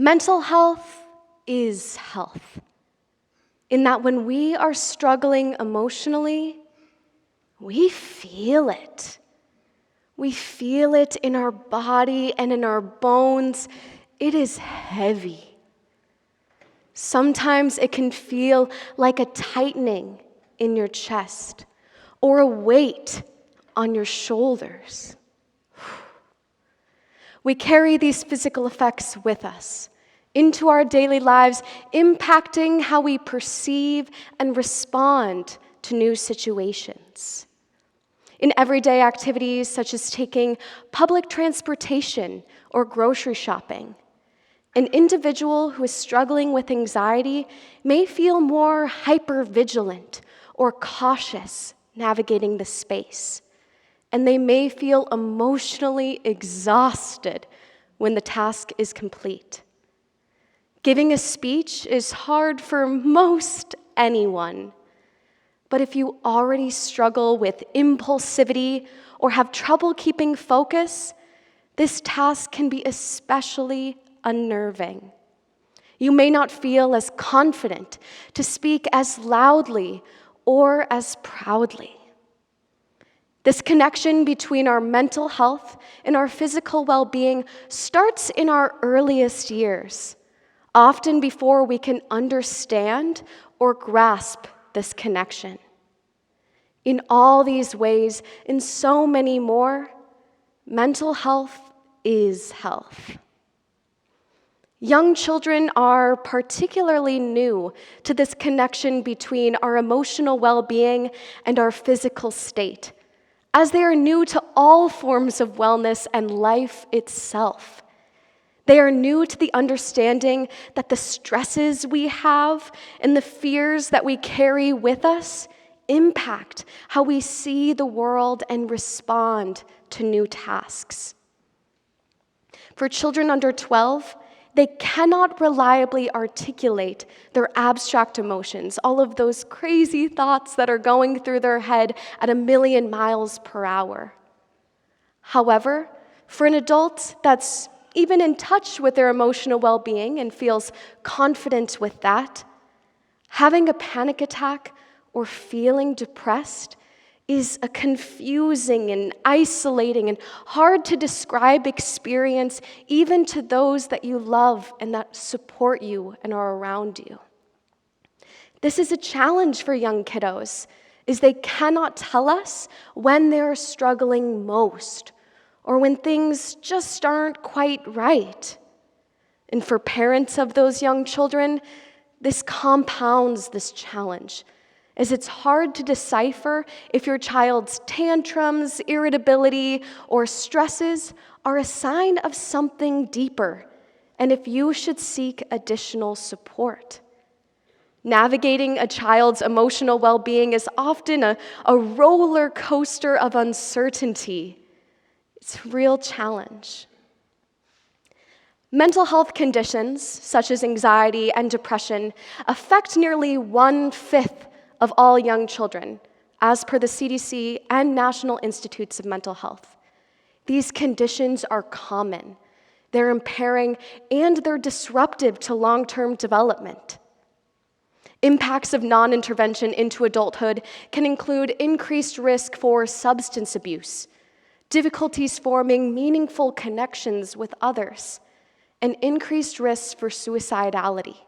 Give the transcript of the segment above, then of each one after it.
Mental health is health, in that when we are struggling emotionally, we feel it. We feel it in our body and in our bones. It is heavy. Sometimes it can feel like a tightening in your chest or a weight on your shoulders. We carry these physical effects with us into our daily lives, impacting how we perceive and respond to new situations. In everyday activities such as taking public transportation or grocery shopping, an individual who is struggling with anxiety may feel more hypervigilant or cautious navigating the space, and they may feel emotionally exhausted when the task is complete. Giving a speech is hard for most anyone, but if you already struggle with impulsivity or have trouble keeping focus, this task can be especially unnerving. You may not feel as confident to speak as loudly or as proudly. This connection between our mental health and our physical well-being starts in our earliest years, often before we can understand or grasp this connection. In all these ways, and so many more, mental health is health. Young children are particularly new to this connection between our emotional well-being and our physical state, as they are new to all forms of wellness and life itself. They are new to the understanding that the stresses we have and the fears that we carry with us impact how we see the world and respond to new tasks. For children under 12, they cannot reliably articulate their abstract emotions, all of those crazy thoughts that are going through their head at 1,000,000 miles per hour. However, for an adult that's even in touch with their emotional well-being and feels confident with that, having a panic attack or feeling depressed is a confusing and isolating and hard to describe experience even to those that you love and that support you and are around you. This is a challenge for young kiddos, is they cannot tell us when they're struggling most or when things just aren't quite right. And for parents of those young children, this compounds this challenge, as it's hard to decipher if your child's tantrums, irritability, or stresses are a sign of something deeper, and if you should seek additional support. Navigating a child's emotional well-being is often a roller coaster of uncertainty. It's a real challenge. Mental health conditions, such as anxiety and depression, affect nearly 1/5 of all young children, as per the CDC and National Institutes of Mental Health. These conditions are common. They're impairing and they're disruptive to long-term development. Impacts of non-intervention into adulthood can include increased risk for substance abuse, difficulties forming meaningful connections with others, and increased risks for suicidality.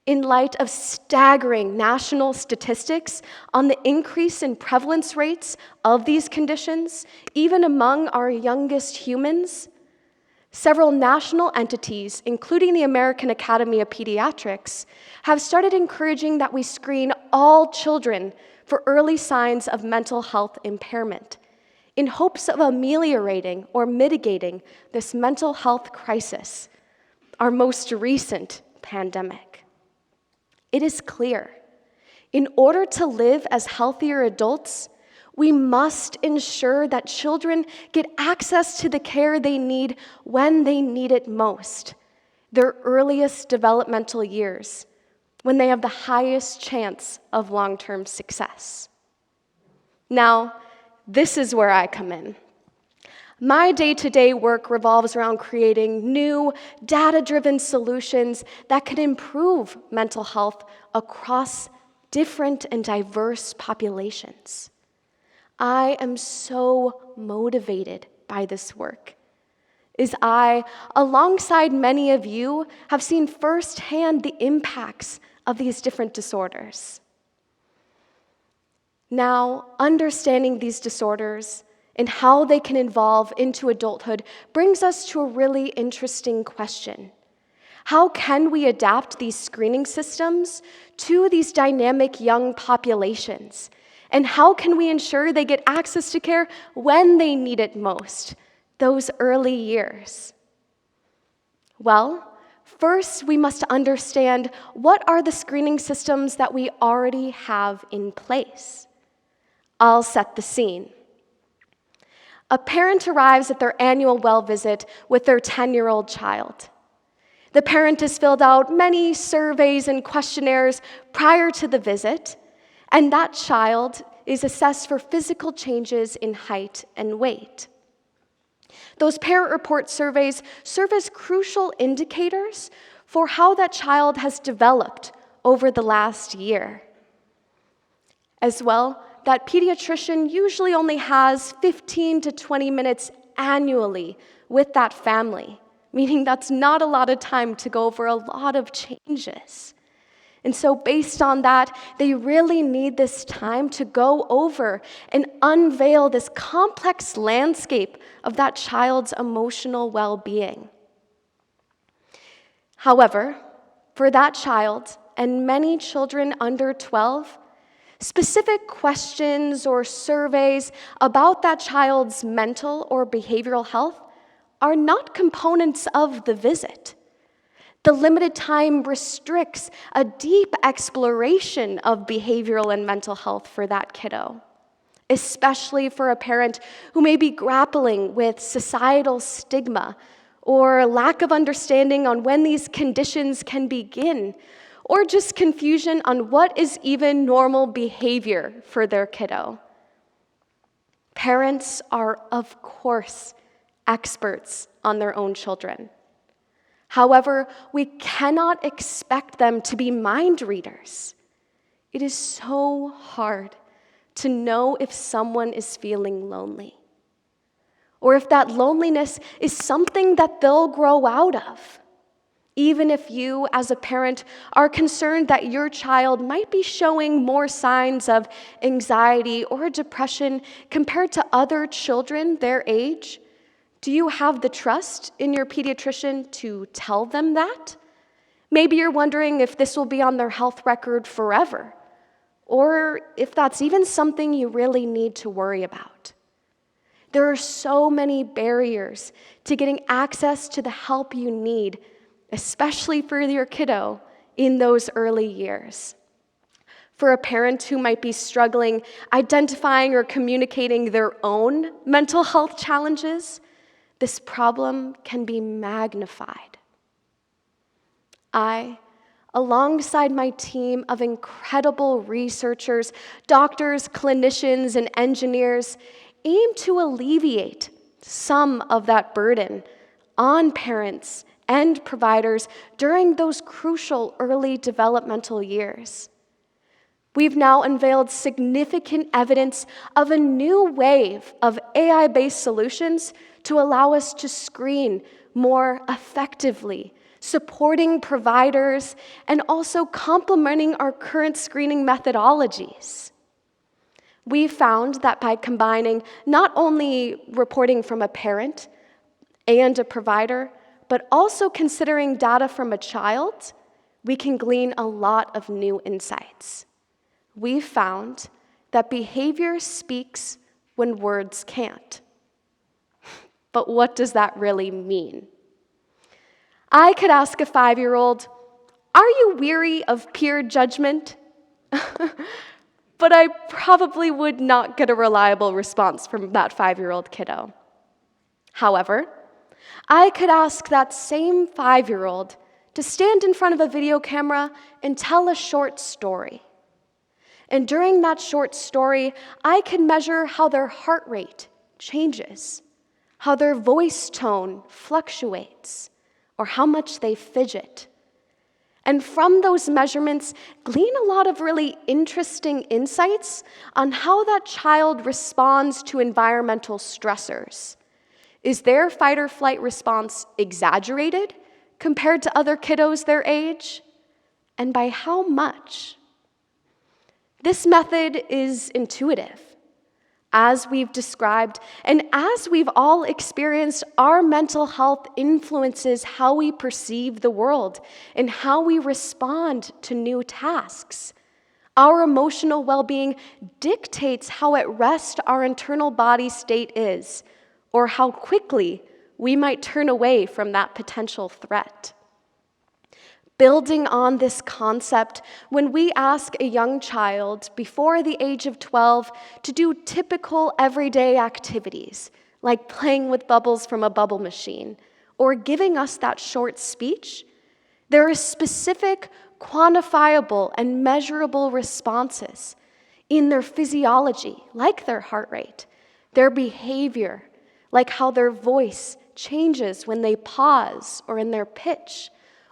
In light of staggering national statistics on the increase in prevalence rates of these conditions, even among our youngest humans, several national entities, including the American Academy of Pediatrics, have started encouraging that we screen all children for early signs of mental health impairment in hopes of ameliorating or mitigating this mental health crisis, our most recent pandemic. It is clear, in order to live as healthier adults, we must ensure that children get access to the care they need when they need it most, their earliest developmental years, when they have the highest chance of long-term success. Now, this is where I come in. My day-to-day work revolves around creating new, data-driven solutions that can improve mental health across different and diverse populations. I am so motivated by this work, as I, alongside many of you, have seen firsthand the impacts of these different disorders. Now, understanding these disorders and how they can evolve into adulthood brings us to a really interesting question. How can we adapt these screening systems to these dynamic young populations? And how can we ensure they get access to care when they need it most, those early years? Well, first we must understand what are the screening systems that we already have in place. I'll set the scene. A parent arrives at their annual well visit with their 10-year-old child. The parent has filled out many surveys and questionnaires prior to the visit, and that child is assessed for physical changes in height and weight. Those parent report surveys serve as crucial indicators for how that child has developed over the last year. As well, that pediatrician usually only has 15 to 20 minutes annually with that family, meaning that's not a lot of time to go over a lot of changes. And so based on that, they really need this time to go over and unveil this complex landscape of that child's emotional well-being. However, for that child and many children under 12, specific questions or surveys about that child's mental or behavioral health are not components of the visit. The limited time restricts a deep exploration of behavioral and mental health for that kiddo, especially for a parent who may be grappling with societal stigma or lack of understanding on when these conditions can begin, or just confusion on what is even normal behavior for their kiddo. Parents are, of course, experts on their own children. However, we cannot expect them to be mind readers. It is so hard to know if someone is feeling lonely, or if that loneliness is something that they'll grow out of. Even if you, as a parent, are concerned that your child might be showing more signs of anxiety or depression compared to other children their age, do you have the trust in your pediatrician to tell them that? Maybe you're wondering if this will be on their health record forever, or if that's even something you really need to worry about. There are so many barriers to getting access to the help you need, especially for your kiddo in those early years. For a parent who might be struggling identifying or communicating their own mental health challenges, this problem can be magnified. I, alongside my team of incredible researchers, doctors, clinicians, and engineers, aim to alleviate some of that burden on parents and providers during those crucial early developmental years. We've now unveiled significant evidence of a new wave of AI-based solutions to allow us to screen more effectively, supporting providers and also complementing our current screening methodologies. We found that by combining not only reporting from a parent and a provider, but also considering data from a child, we can glean a lot of new insights. We found that behavior speaks when words can't. But what does that really mean? I could ask a 5-year-old, "Are you weary of peer judgment?" But I probably would not get a reliable response from that 5-year-old kiddo. However, I could ask that same 5-year-old to stand in front of a video camera and tell a short story. And during that short story, I could measure how their heart rate changes, how their voice tone fluctuates, or how much they fidget. And from those measurements, glean a lot of really interesting insights on how that child responds to environmental stressors. Is their fight or flight response exaggerated compared to other kiddos their age? And by how much? This method is intuitive. As we've described, and as we've all experienced, our mental health influences how we perceive the world and how we respond to new tasks. Our emotional well-being dictates how at rest our internal body state is, or how quickly we might turn away from that potential threat. Building on this concept, when we ask a young child before the age of 12 to do typical everyday activities, like playing with bubbles from a bubble machine, or giving us that short speech, there are specific, quantifiable, and measurable responses in their physiology, like their heart rate, their behavior, like how their voice changes when they pause or in their pitch,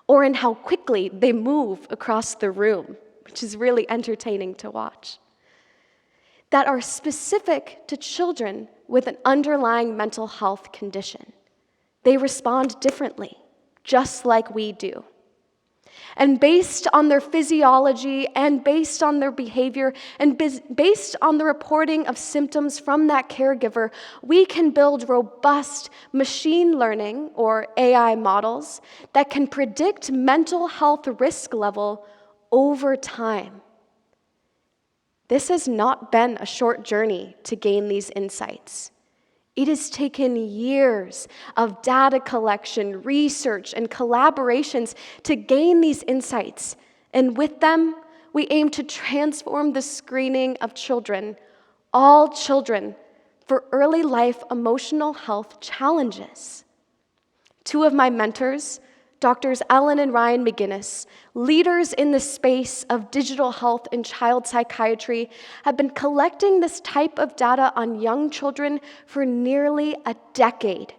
or in how quickly they move across the room, which is really entertaining to watch, that are specific to children with an underlying mental health condition. They respond differently, just like we do. And based on their physiology and based on their behavior and based on the reporting of symptoms from that caregiver, we can build robust machine learning or AI models that can predict mental health risk level over time. This has not been a short journey to gain these insights. It has taken years of data collection, research, and collaborations to gain these insights. And with them, we aim to transform the screening of children, all children, for early life emotional health challenges. Two of my mentors, Drs. Ellen and Ryan McGinnis, leaders in the space of digital health and child psychiatry, have been collecting this type of data on young children for nearly a decade,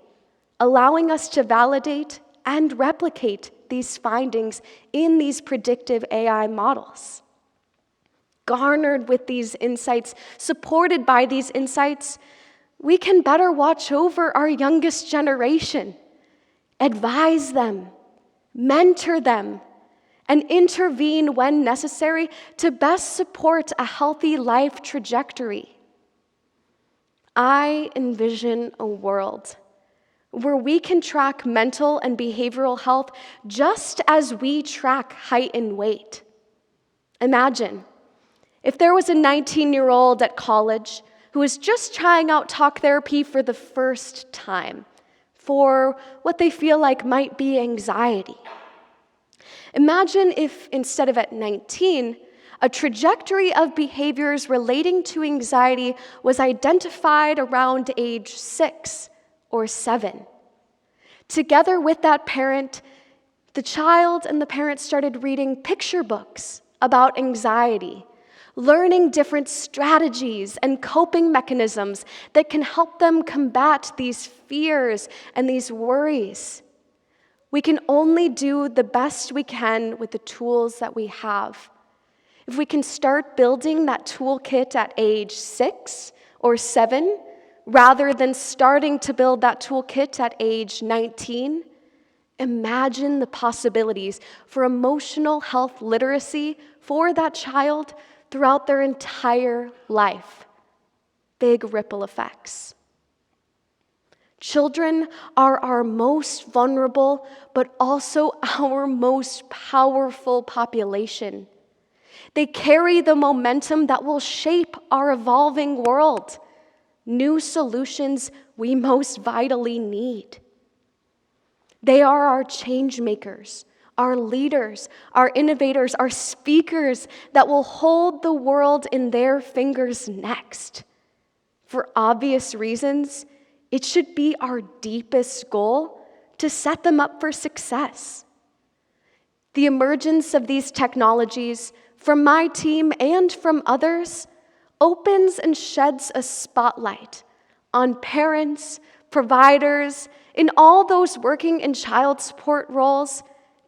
allowing us to validate and replicate these findings in these predictive AI models. Garnered with these insights, supported by these insights, we can better watch over our youngest generation, advise them, mentor them, and intervene when necessary to best support a healthy life trajectory. I envision a world where we can track mental and behavioral health just as we track height and weight. Imagine if there was a 19-year-old at college who was just trying out talk therapy for the first time for what they feel like might be anxiety. Imagine if, instead of at 19, a trajectory of behaviors relating to anxiety was identified around age 6 or 7. Together with that parent, the child and the parent started reading picture books about anxiety, learning different strategies and coping mechanisms that can help them combat these fears and these worries. We can only do the best we can with the tools that we have. If we can start building that toolkit at age 6 or 7, rather than starting to build that toolkit at age 19, imagine the possibilities for emotional health literacy for that child throughout their entire life. Big ripple effects. Children are our most vulnerable, but also our most powerful population. They carry the momentum that will shape our evolving world, new solutions we most vitally need. They are our change makers, our leaders, our innovators, our speakers that will hold the world in their fingers next. For obvious reasons, it should be our deepest goal to set them up for success. The emergence of these technologies, from my team and from others, opens and sheds a spotlight on parents, providers, and all those working in child support roles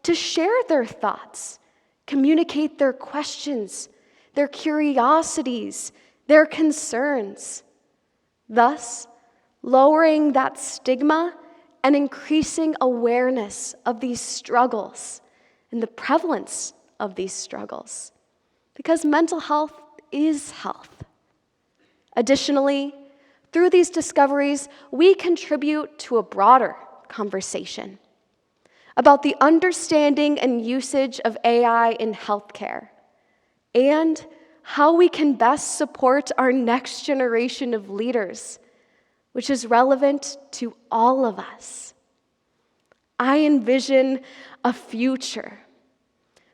to share their thoughts, communicate their questions, their curiosities, their concerns, thus lowering that stigma and increasing awareness of these struggles and the prevalence of these struggles, because mental health is health. Additionally, through these discoveries, we contribute to a broader conversation about the understanding and usage of AI in healthcare and how we can best support our next generation of leaders, which is relevant to all of us. I envision a future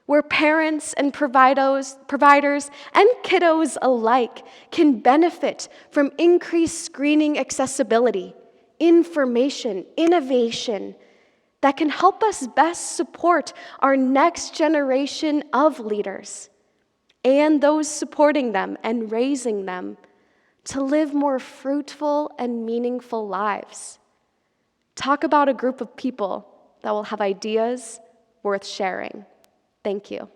where parents and providers and kiddos alike can benefit from increased screening accessibility, information, innovation that can help us best support our next generation of leaders and those supporting them and raising them to live more fruitful and meaningful lives. Talk about a group of people that will have ideas worth sharing. Thank you.